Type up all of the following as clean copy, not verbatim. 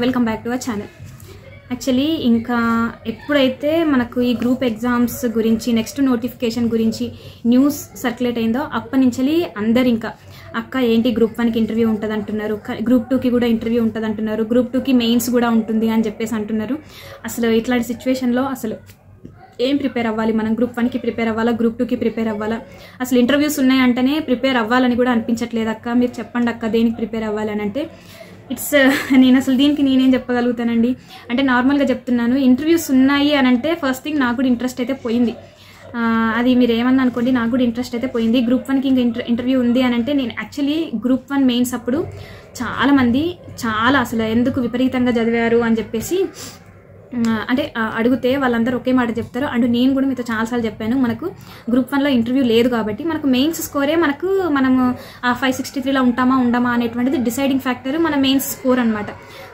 Welcome back to our channel. Actually ఇంకా ఎప్పుడైతే మనకు ఈ గ్రూప్ ఎగ్జామ్స్ గురించి నెక్స్ట్ నోటిఫికేషన్ గురించి న్యూస్ సర్క్యులేట్ అయిందో అప్పటి నుంచి అందరు ఇంకా అక్క ఏంటి గ్రూప్ 1కి ఇంటర్వ్యూ ఉంటుంది అంటున్నారు, గ్రూప్ 2కి కూడా ఇంటర్వ్యూ ఉంటుంది అంటున్నారు, గ్రూప్ 2కి మెయిన్స్ కూడా ఉంటుంది అని చెప్పేసి అంటున్నారు. అసలు ఇట్లాంటి సిచ్యువేషన్లో అసలు ఏం ప్రిపేర్ అవ్వాలి, మనం గ్రూప్ 1కి ప్రిపేర్ అవ్వాలా, గ్రూప్ 2కి ప్రిపేర్ అవ్వాలా, అసలు ఇంటర్వ్యూస్ ఉన్నాయంటేనే ప్రిపేర్ అవ్వాలని కూడా అనిపించట్లేదు అక్క, మీరు చెప్పండి అక్క దేనికి ప్రిపేర్ అవ్వాలి అని అంటే నేను అసలు దీనికి నేనేం చెప్పగలుగుతానండి. అంటే నార్మల్గా చెప్తున్నాను, ఇంటర్వ్యూస్ ఉన్నాయి అని అంటే ఫస్ట్ థింగ్ నాకు కూడా ఇంట్రెస్ట్ అయితే పోయింది. అది మీరు ఏమన్నా అనుకోండి, నాకు కూడా ఇంట్రెస్ట్ అయితే పోయింది. గ్రూప్ 1కి ఇంకా ఇంటర్వ్యూ ఉంది అని అంటే నేను యాక్చువల్లీ గ్రూప్ 1 మెయిన్స్ అప్పుడు చాలామంది అసలు ఎందుకు విపరీతంగా చదివారు అని చెప్పేసి అంటే అడిగితే వాళ్ళందరూ ఒకే మాట చెప్తారు. అండ్ నేను కూడా మీతో చాలాసార్లు చెప్పాను, మనకు గ్రూప్ 1లో ఇంటర్వ్యూ లేదు కాబట్టి మనకు మెయిన్స్ స్కోరే మనము 563లో ఉండమా అనేటువంటిది డిసైడింగ్ ఫ్యాక్టర్ మన మెయిన్స్ స్కోర్ అనమాట.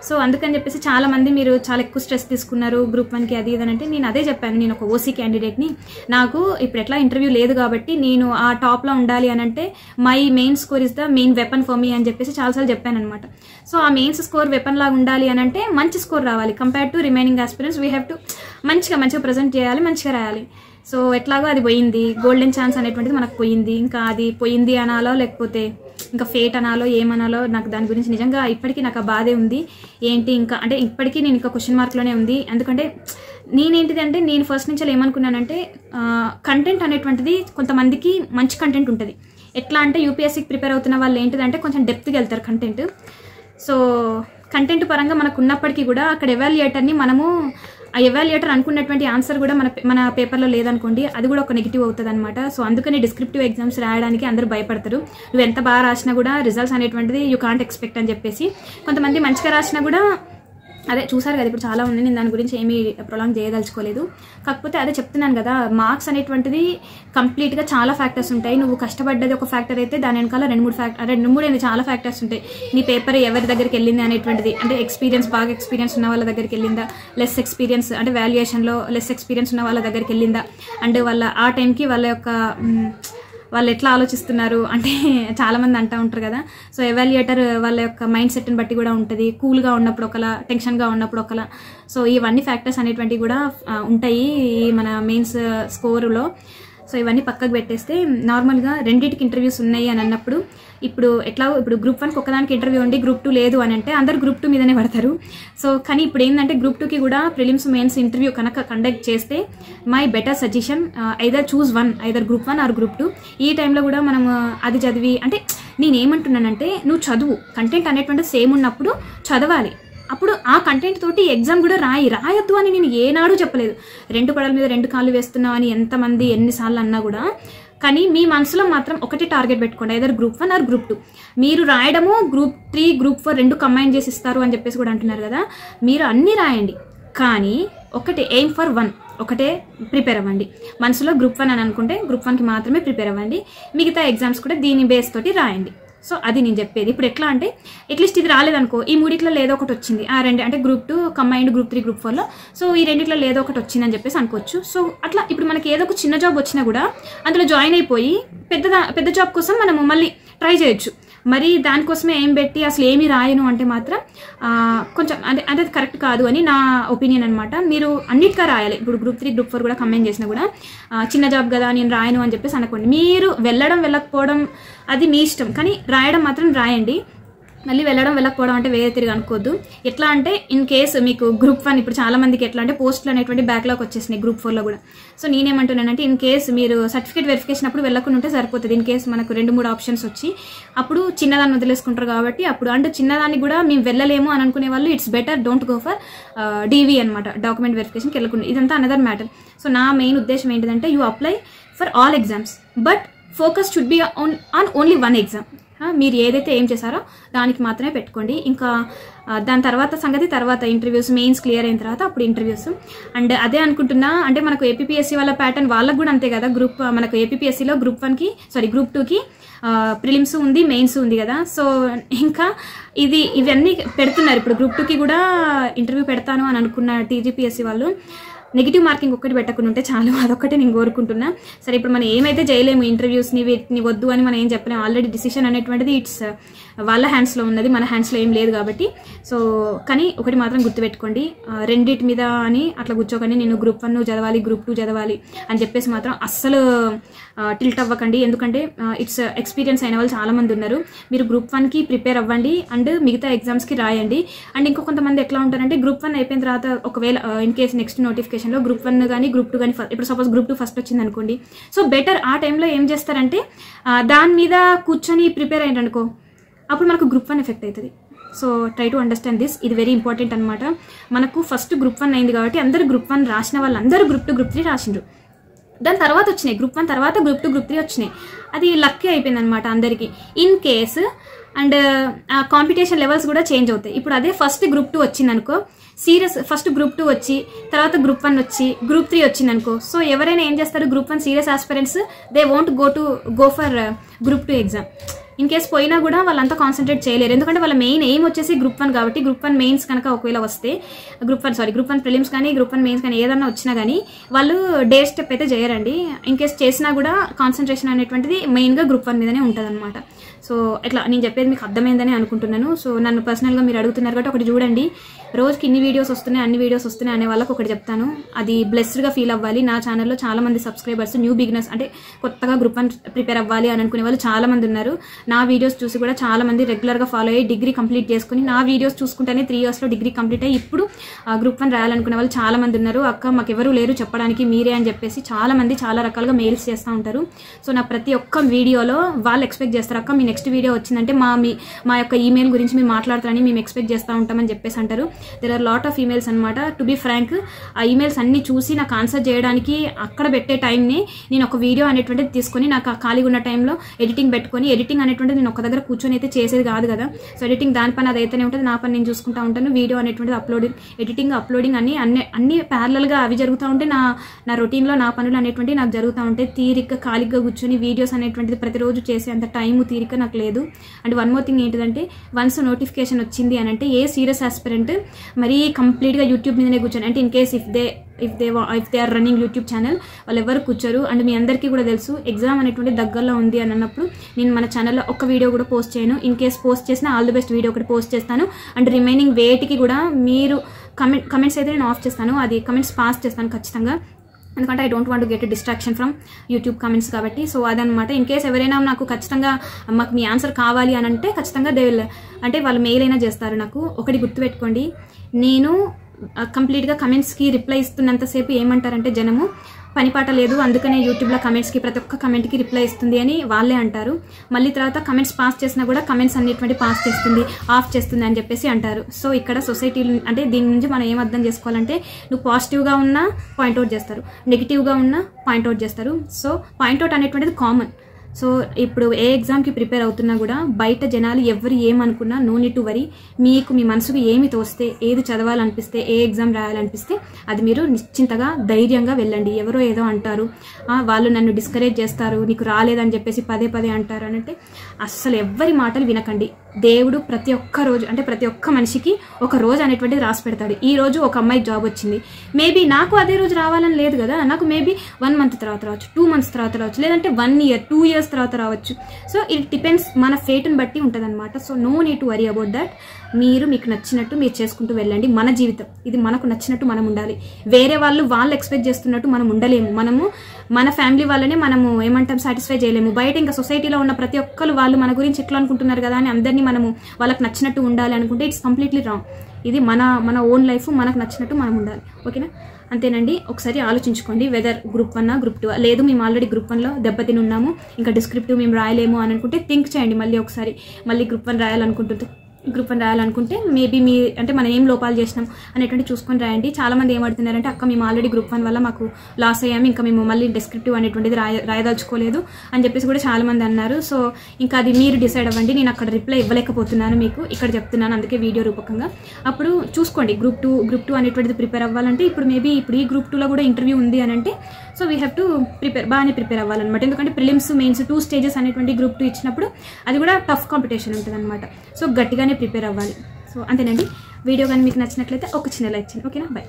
సో అందుకని చెప్పేసి చాలామంది మీరు చాలా ఎక్కువ స్ట్రెస్ తీసుకున్నారు గ్రూప్ 1కి అది ఇది అంటే నేను అదే చెప్పాను, నేను ఒక ఓసీ క్యాండిడేట్ని, నాకు ఇప్పుడు ఎట్లా ఇంటర్వ్యూ లేదు కాబట్టి నేను ఆ టాప్లో ఉండాలి అని అంటే my main score is the main weapon for me అని చెప్పేసి చాలాసార్లు చెప్పాను అనమాట. సో ఆ మెయిన్స్ స్కోర్ వెపన్ లాగా ఉండాలి అని అంటే మంచి స్కోర్ రావాలి, compare to remaining aspirants we have to మంచిగా ప్రజెంట్ చేయాలి, మంచిగా రాయాలి. సో ఎట్లాగో అది పోయింది, గోల్డెన్ ఛాన్స్ అనేటువంటిది మనకు పోయింది. ఇంకా అది పోయింది అనాలో లేకపోతే ఇంకా ఫేట్ అనాలో ఏమనాలో నాకు దాని గురించి నిజంగా ఇప్పటికీ నాకు ఆ బాధే ఉంది. ఏంటి ఇంకా అంటే ఇప్పటికీ నేను ఇంకా క్వశ్చన్ మార్క్లోనే ఉంది. ఎందుకంటే నేనేంటిది అంటే నేను ఫస్ట్ నుంచి ఏమనుకున్నానంటే కంటెంట్ అనేటువంటిది కొంతమందికి మంచి కంటెంట్ ఉంటుంది. ఎట్లా అంటే యూపీఎస్సీకి ప్రిపేర్ అవుతున్న వాళ్ళు ఏంటిదంటే కొంచెం డెప్త్కి వెళ్తారు కంటెంట్. సో కంటెంట్ పరంగా మనకు ఉన్నప్పటికీ కూడా అక్కడ ఎవాల్యుయేటర్ని మనము ఆ ఎవాల్యుయేటర్ అనుకున్నటువంటి ఆన్సర్ కూడా మన పేపర్లో లేదనుకోండి, అది కూడా ఒక నెగిటివ్ అవుతుంది అనమాట. సో అందుకని డిస్క్రిప్టివ్ ఎగ్జామ్స్ రాయడానికి అందరూ భయపడతారు. నువ్వు ఎంత బాగా రాసినా కూడా రిజల్ట్స్ అనేటువంటిది యూ కాంట్ ఎక్స్పెక్ట్ అని చెప్పేసి కొంతమంది మంచిగా రాసినా కూడా అదే చూసారు కదా, ఇప్పుడు చాలా ఉంది, నేను దాని గురించి ఏమీ ప్రొలాంగ్ చేయదలుచుకోలేదు. కాకపోతే అదే చెప్తున్నాను కదా, మార్క్స్ అనేటువంటిది కంప్లీట్గా చాలా ఫ్యాక్టర్స్ ఉంటాయి. నువ్వు కష్టపడ్డది ఒక ఫ్యాక్టర్ అయితే దాని వెనకాల రెండు మూడు చాలా ఫ్యాక్టర్స్ ఉంటాయి. నీ పేపర్ ఎవరి దగ్గరికి వెళ్ళింది అనేటువంటిది, అంటే బాగా ఎక్స్పీరియన్స్ ఉన్న వాళ్ళ దగ్గరికి వెళ్ళిందా, లెస్ ఎక్స్పీరియన్స్ అంటే వాల్యుయేషన్లో లెస్ ఎక్స్పీరియన్స్ ఉన్న వాళ్ళ దగ్గరికి వెళ్ళిందా, అండ్ వాళ్ళ ఆ టైంకి వాళ్ళు ఎట్లా ఆలోచిస్తున్నారు అంటే చాలామంది అంటూ ఉంటారు కదా. సో ఎవాల్యుయేటర్ వాళ్ళ యొక్క మైండ్ సెట్ని బట్టి కూడా ఉంటుంది, కూల్గా ఉన్నప్పుడు ఒకలా, టెన్షన్గా ఉన్నప్పుడు ఒకలా. సో ఇవన్నీ ఫ్యాక్టర్స్ అనేటువంటివి కూడా ఉంటాయి మన మెయిన్స్ స్కోరులో. సో ఇవన్నీ పక్కకు పెట్టేస్తే నార్మల్గా రెండింటికి ఇంటర్వ్యూస్ ఉన్నాయి అని అన్నప్పుడు ఇప్పుడు గ్రూప్ 1కి ఒకదానికి ఇంటర్వ్యూ ఉండి గ్రూప్ 2 లేదు అని అంటే అందరు గ్రూప్ 2 మీదనే పడతారు. సో కానీ ఇప్పుడు ఏంటంటే గ్రూప్ 2కి కూడా ప్రిలిమ్స్ మెయిన్స్ ఇంటర్వ్యూ కనుక కండక్ట్ చేస్తే my better suggestion either choose one, either group 1 or group 2. ఈ టైంలో కూడా మనం అది చదివి అంటే నేనేమంటున్నానంటే నువ్వు చదువు, కంటెంట్ అనేటువంటి సేమ్ ఉన్నప్పుడు చదవాలి, అప్పుడు ఆ కంటెంట్ తోటి ఎగ్జామ్ కూడా రాయొద్దు అని నేను ఏనాడు చెప్పలేదు. 2 పడల మీద 2 కాళ్ళు వేస్తున్నావు అని ఎంతమంది ఎన్నిసార్లు అన్నా కూడా, కానీ మీ మనసులో మాత్రం ఒకటి టార్గెట్ పెట్టుకోండి, ఐదర్ గ్రూప్ 1 ఆర్ గ్రూప్ 2. మీరు రాయడము గ్రూప్ 3 గ్రూప్ 4 2 కంబైన్ చేసి ఇస్తారు అని చెప్పేసి కూడా అంటున్నారు కదా, మీరు అన్నీ రాయండి కానీ ఒకటే ఎయిమ్ ఫర్ 1, ఒకటే ప్రిపేర్ అవ్వండి. మనసులో గ్రూప్ 1 అని అనుకుంటే గ్రూప్ 1కి మాత్రమే ప్రిపేర్ అవ్వండి, మిగతా ఎగ్జామ్స్ కూడా దీని బేస్ తోటి రాయండి. సో అది నేను చెప్పేది. ఇప్పుడు ఎట్లా అంటే అట్లీస్ట్ ఇది రాలేదనుకో, ఈ మూడిట్లో లేదో ఒకటి వచ్చింది, ఆ రెండు అంటే గ్రూప్ 2 కంబైన్డ్ గ్రూప్ 3 గ్రూప్ 4లో, సో ఈ రెండిట్లో లేదో ఒకటి వచ్చింది అని చెప్పేసి అనుకోవచ్చు. సో అట్లా ఇప్పుడు మనకి ఏదో ఒక చిన్న జాబ్ వచ్చినా కూడా అందులో జాయిన్ అయిపోయి పెద్ద జాబ్ కోసం మనము మళ్ళీ ట్రై చేయొచ్చు. మరి దానికోసమే ఏం పెట్టి అసలు ఏమి రాయను అంటే మాత్రం కొంచెం అంటే అది కరెక్ట్ కాదు అని నా ఒపీనియన్ అనమాట. మీరు అన్నిటిగా రాయాలి. ఇప్పుడు గ్రూప్ 3 గ్రూప్ 4 కూడా కంబైన్ చేసినా కూడా చిన్న జాబ్ కదా నేను రాయను అని చెప్పేసి అనుకోండి. మీరు వెళ్ళకపోవడం అది మీ ఇష్టం, కానీ రాయడం మాత్రం రాయండి. మళ్ళీ వెళ్ళకపోవడం అంటే వేరే తిరిగి అనుకోవద్దు. ఎట్లా అంటే ఇన్ కేసు మీకు గ్రూప్ 1 ఇప్పుడు చాలా మందికి ఎట్లా అంటే పోస్టులు అనేటువంటి బ్యాక్లాగ్ వచ్చేసినాయి గ్రూప్ 4లో కూడా. సో నేనేమంటున్నానంటే ఇన్ కేసు మీరు సర్టిఫికేట్ వెరిఫికేషన్ అప్పుడు వెళ్ళకుండా ఉంటే సరిపోతుంది. ఇన్ కేసు మనకు 2-3 ఆప్షన్స్ వచ్చి అప్పుడు చిన్నదాన్ని వదిలేసుకుంటారు కాబట్టి అప్పుడు అంటే చిన్నదాన్ని కూడా మేము వెళ్ళలేము అని అనుకునే వాళ్ళు it's better don't go for DV అనమాట, డాక్యుమెంట్ వెరిఫికేషన్కి వెళ్ళకుండా. ఇదంతా అనదర్ మ్యాటర్. సో నా మెయిన్ ఉద్దేశం ఏంటిదంటే you apply for all exams but focus should be on only one exam. మీరు ఏదైతే ఏం చేశారో దానికి మాత్రమే పెట్టుకోండి. ఇంకా దాని తర్వాత ఇంటర్వ్యూస్ మెయిన్స్ క్లియర్ అయిన తర్వాత అప్పుడు ఇంటర్వ్యూస్. అండ్ అదే అనుకుంటున్నా, అంటే మనకు ఏపీఎస్సీ వాళ్ళ ప్యాటర్న్ వాళ్ళకు కూడా అంతే కదా, మనకు ఏపీఎస్సీలో గ్రూప్ 2కి ప్రిలిమ్స్ ఉంది, మెయిన్స్ ఉంది కదా. సో ఇంకా ఇవన్నీ పెడుతున్నారు. ఇప్పుడు గ్రూప్ 2కి కూడా ఇంటర్వ్యూ పెడతాను అని అనుకున్న టీజీపీఎస్సీ వాళ్ళు నెగిటివ్ మార్కింగ్ ఒక్కటి పెట్టకుండా ఉంటే చాలు, అదొక్కటే నేను కోరుకుంటున్నా. సరే ఇప్పుడు మనం ఏమైతే చేయలేము, ఇంటర్వ్యూస్ని వీటిని వద్దు అని మనం ఏం చెప్పలేము. ఆల్రెడీ డిసిషన్ అనేటువంటిది ఇట్స్ వాళ్ళ హ్యాండ్స్లో ఉన్నది, మన హ్యాండ్స్లో ఏం లేదు కాబట్టి. సో కానీ ఒకటి మాత్రం గుర్తుపెట్టుకోండి, రెండింటి మీద అని అట్లా కూర్చోకండి. నేను గ్రూప్ 1 చదవాలి, గ్రూప్ 2 చదవాలి అని చెప్పేసి మాత్రం అస్సలు టిల్ట్ అవ్వకండి. ఎందుకంటే ఇట్స్ ఎక్స్పీరియన్స్ అయిన వాళ్ళు చాలామంది ఉన్నారు. మీరు గ్రూప్ 1కి ప్రిపేర్ అవ్వండి అండ్ మిగతా ఎగ్జామ్స్కి రాయండి. అండ్ ఇంకో కొంతమంది ఎట్లా ఉంటారంటే గ్రూప్ 1 అయిపోయిన తర్వాత ఒకవేళ ఇన్ కేస్ నెక్స్ట్ నోటిఫికేషన్లో గ్రూప్ 1 కానీ గ్రూప్ 2 కానీ ఇప్పుడు సపోజ్ గ్రూప్ 2 ఫస్ట్ వచ్చింది అనుకోండి. సో బెటర్ ఆ టైంలో ఏం చేస్తారంటే దాని మీద కూర్చొని ప్రిపేర్ అయ్యారు అనుకో, అప్పుడు మనకు గ్రూప్ 1 ఎఫెక్ట్ అవుతుంది. So try to understand this, ఇది వెరీ ఇంపార్టెంట్ అనమాట. మనకు ఫస్ట్ గ్రూప్ 1 అయింది కాబట్టి అందరూ గ్రూప్ 1 రాసిన వాళ్ళందరూ గ్రూప్ 2 గ్రూప్ 3 రాసిండ్రు. దాని తర్వాత వచ్చినాయి గ్రూప్ 1 తర్వాత గ్రూప్ 2 గ్రూప్ 3 వచ్చినాయి. అది లక్కీ అయిపోయింది అనమాట అందరికీ. In case and competition levels కూడా చేంజ్ అవుతాయి. ఇప్పుడు అదే ఫస్ట్ గ్రూప్ 2 వచ్చింది అనుకో, సీరియస్ ఫస్ట్ గ్రూప్ 2 వచ్చి తర్వాత గ్రూప్ 1 వచ్చి గ్రూప్ 3 వచ్చింది అనుకో, సో ఎవరైనా ఏం చేస్తారు, group 1 serious aspirants they won't go for group 2 exam. In case పోయినా కూడా వాళ్ళంతా కాన్సన్ట్రేట్ చేయలేరు, ఎందుకంటే వాళ్ళ మెయిన్ ఎయిమ్ వచ్చేసి గ్రూప్ 1 కాబట్టి. గ్రూప్ 1 మెయిన్స్ కనుక ఒకవేళ వస్తే గ్రూప్ 1 ప్రిలిమ్స్ కానీ గ్రూప్ 1 మెయిన్స్ కానీ ఏదన్నా వచ్చినా కానీ వాళ్ళు డే స్టెప్ అయితే చేయరండి. ఇన్ కేస్ చేసినా కూడా కాన్సన్ట్రేషన్ అనేటువంటిది మెయిన్గా గ్రూప్ 1 మీదనే ఉంటుంది అనమాట. సో ఇట్లా నేను చెప్పేది మీకు అర్థమైందని అనుకుంటున్నాను. సో నన్ను పర్సనల్గా మీరు అడుగుతున్నారు కాబట్టి ఒకటి చూడండి, రోజుకి ఇన్ని వీడియోస్ వస్తున్నాయి అన్ని వీడియోస్ వస్తున్నాయి అనే వాళ్ళకి ఒకటి చెప్తాను, అది బ్లెస్డ్గా ఫీల్ అవ్వాలి. నా ఛానల్లో చాలామంది సబ్స్క్రైబర్స్ న్యూ బిగినర్స్ అంటే కొత్తగా గ్రూప్ 1 ప్రిపేర్ అవ్వాలి అని అనుకునే వాళ్ళు చాలామంది ఉన్నారు. నా వీడియోస్ చూసి కూడా చాలామంది రెగ్యులర్గా ఫాలో అయ్యి డిగ్రీ కంప్లీట్ చేసుకుని, నా వీడియోస్ చూసుకుంటేనే 3 yearsలో డిగ్రీ కంప్లీట్ అయ్యి ఇప్పుడు గ్రూప్ 1 రాయాలనుకునే వాళ్ళు చాలామంది ఉన్నారు. అక్క మాకు ఎవరు లేరు చెప్పడానికి మీరే అని చెప్పేసి చాలామంది చాలా రకాలుగా మెయిల్స్ చేస్తూ ఉంటారు. సో నా ప్రతి ఒక్క వీడియోలో వాళ్ళు ఎక్స్పెక్ట్ చేస్తారు, అక్క మీ నెక్స్ట్ వీడియో వచ్చిందంటే మా యొక్క ఈమెయిల్ గురించి మీరు మాట్లాడతారని మేము ఎక్స్పెక్ట్ చేస్తూ ఉంటామని చెప్పేసి అంటారు. There are lot of emails అనమాట. టు బీ ఫ్రాంక్, ఆ ఈమెయిల్స్ అన్ని చూసి నాకు ఆన్సర్ చేయడానికి అక్కడ పెట్టే టైంని నేను ఒక వీడియో అనేటువంటిది తీసుకొని నాకు ఖాళీగా ఉన్న టైంలో ఎడిటింగ్ పెట్టుకొని, ఎడిటింగ్ అనేటువంటిది నేను ఒక దగ్గర కూర్చొని అయితే చేసేది కాదు కదా. సో ఎడిటింగ్ దాని పని అదైతేనే ఉంటుంది, నా పని నేను చూసుకుంటూ ఉంటాను. వీడియో అనేటువంటిది అప్లోడింగ్ అన్ని ప్యారలల్గా అవి జరుగుతూ ఉంటే నా రొటీన్లో నా పనులు అనేటువంటివి నాకు జరుగుతూ ఉంటాయి. తీరిక ఖాళీగా కూర్చొని వీడియోస్ అనేటువంటిది ప్రతిరోజు చేసే అంత టైము తీరిక నాకు లేదు. అండ్ వన్ మోర్ థింగ్ ఏంటిదంటే, వన్స్ నోటిఫికేషన్ వచ్చింది అని అంటే ఏ సీరియస్ ఆస్పిరెంట్ మరీ కంప్లీట్గా యూట్యూబ్ మీదనే కూర్చొని, అంటే in case if they are running YouTube channel, వాళ్ళు ఎవరు కూర్చోరు. అండ్ మీ అందరికీ కూడా తెలుసు ఎగ్జామ్ అనేటువంటి దగ్గరలో ఉంది అని అన్నప్పుడు నేను మన ఛానల్లో ఒక్క వీడియో కూడా పోస్ట్ చేయను. ఇన్ కేస్ పోస్ట్ చేసినా ఆల్ ది బెస్ట్ వీడియో ఒకటి పోస్ట్ చేస్తాను. అండ్ రిమైనింగ్ వేటికి కూడా మీరు కమెంట్స్ అయితే నేను ఆఫ్ చేస్తాను, అది కమెంట్స్ పాస్ చేస్తాను ఖచ్చితంగా, ఎందుకంటే I don't want to get distraction from YouTube comments కాబట్టి. సో అదనమాట. ఇన్ కేస్ ఎవరైనా నాకు ఖచ్చితంగా మాకు మీ ఆన్సర్ కావాలి అని అంటే ఖచ్చితంగా అంటే వాళ్ళు మెయిల్ అయినా చేస్తారు నాకు. ఒకటి గుర్తుపెట్టుకోండి, నేను కంప్లీట్గా కమెంట్స్కి రిప్లై ఇస్తున్నంతసేపు ఏమంటారంటే జనము, పనిపాట లేదు అందుకనే యూట్యూబ్లో కమెంట్స్కి ప్రతి ఒక్క కమెంట్కి రిప్లై ఇస్తుంది అని వాళ్ళే అంటారు. మళ్ళీ తర్వాత కమెంట్స్ పాస్ చేసినా కూడా కమెంట్స్ అన్నిటువంటి పాస్ చేస్తుంది, ఆఫ్ చేస్తుంది అని చెప్పేసి అంటారు. సో ఇక్కడ సొసైటీలో అంటే దీని నుంచి మనం ఏం అర్థం చేసుకోవాలంటే, నువ్వు పాజిటివ్గా ఉన్నా పాయింట్అవుట్ చేస్తారు, నెగిటివ్గా ఉన్నా పాయింట్అవుట్ చేస్తారు. సో పాయింట్అవుట్ అనేటువంటిది కామన్. సో ఇప్పుడు ఏ ఎగ్జామ్కి ప్రిపేర్ అవుతున్నా కూడా బయట జనాలు ఎవరు ఏమనుకున్నా నో నీడ్ టు వరీ. మీకు మీ మనసుకు ఏమి తోస్తే, ఏది చదవాలనిపిస్తే, ఏ ఎగ్జామ్ రాయాలనిపిస్తే అది మీరు నిశ్చింతగా ధైర్యంగా వెళ్ళండి. ఎవరో ఏదో అంటారు, వాళ్ళు నన్ను డిస్కరేజ్ చేస్తారు, నీకు రాలేదని చెప్పేసి పదే అంటారు అని అంటే అస్సలు ఎవ్వరి మాటలు వినకండి. దేవుడు ప్రతి ఒక్క రోజు అంటే ప్రతి ఒక్క మనిషికి ఒక రోజు అనేటువంటిది రాసి పెడతాడు. ఈ రోజు ఒక అమ్మాయి జాబ్ వచ్చింది, మేబీ నాకు అదే రోజు రావాలని లేదు కదా, నాకు మేబీ 1 month తర్వాత రావచ్చు, 2 months తర్వాత రావచ్చు, లేదంటే 1 year 2 years తర్వాత రావచ్చు. సో ఇట్ డిపెండ్స్, మన ఫేట్ని బట్టి ఉంటుంది అనమాట. So no need to worry about that. మీకు నచ్చినట్టు మీరు చేసుకుంటూ వెళ్ళండి. మన జీవితం ఇది, మనకు నచ్చినట్టు మనం ఉండాలి. వేరే వాళ్ళు ఎక్స్పెక్ట్ చేస్తున్నట్టు మనం ఉండలేము. మనము మన ఫ్యామిలీ వాళ్ళనే మనము ఏమంటాం సాటిస్ఫై చేయలేము. బయట ఇంకా సొసైటీలో ఉన్న ప్రతి ఒక్కరు వాళ్ళు మన గురించి ఎట్లా అనుకుంటున్నారు కదా అని అందరినీ మనము వాళ్ళకి నచ్చినట్టు ఉండాలి అనుకుంటే ఇట్స్ కంప్లీట్లీ రాంగ్. ఇది మన ఓన్ లైఫ్, మనకు నచ్చినట్టు మనం ఉండాలి. ఓకేనా? అంతేనండి. ఒకసారి ఆలోచించుకోండి, వెదర్ గ్రూప్ 1 గ్రూప్ 2 లేదు, మేము ఆల్రెడీ గ్రూప్ 1లో దెబ్బతిని ఉన్నాము, ఇంకా డిస్క్రిప్టివ్ మేము రాయలేము అని అనుకుంటే థింక్ చేయండి మళ్ళీ ఒకసారి. మళ్ళీ గ్రూప్ 1 రాయాలనుకుంటే మేబీ అంటే మనం ఏం లోపాలు చేసినాం అనేటువంటి చూసుకొని రాయండి. చాలామంది ఏమడుతున్నారంటే, అక్క మేము ఆల్రెడీ గ్రూప్ 1 వల్ల మాకు లాస్ అయ్యాము, ఇంకా మేము మళ్ళీ డిస్క్రిప్టివ్ అనేటువంటిది రాయదలుచుకోలేదు అని చెప్పేసి కూడా చాలామంది అన్నారు. సో ఇంకా అది మీరు డిసైడ్ అవ్వండి. నేను అక్కడ రిప్లై ఇవ్వలేకపోతున్నాను, మీకు ఇక్కడ చెప్తున్నాను, అందుకే వీడియో రూపకంగా. అప్పుడు చూసుకోండి, గ్రూప్ 2 అనేటువంటిది ప్రిపేర్ అవ్వాలంటే ఇప్పుడు ఈ గ్రూప్ 2లో కూడా ఇంటర్వ్యూ ఉంది అని అంటే, సో వీ హ్యావ్ టు బాగానే ప్రిపేర్ అవ్వాలన్నమాట. ఎందుకంటే ప్రిలిమ్స్ మెయిన్స్ 2 stages అనేటువంటి గ్రూప్ 2 ఇచ్చినప్పుడు అది కూడా టఫ్ కాంపిటీషన్ ఉంటుంది అనమాట. సో గట్టిగానే ప్రిపేర్ అవ్వాలి. సో అంతేనండి. వీడియో కానీ మీకు నచ్చినట్లయితే ఒక చిన్న లైక్ చేయండి. ఓకేనా? బై.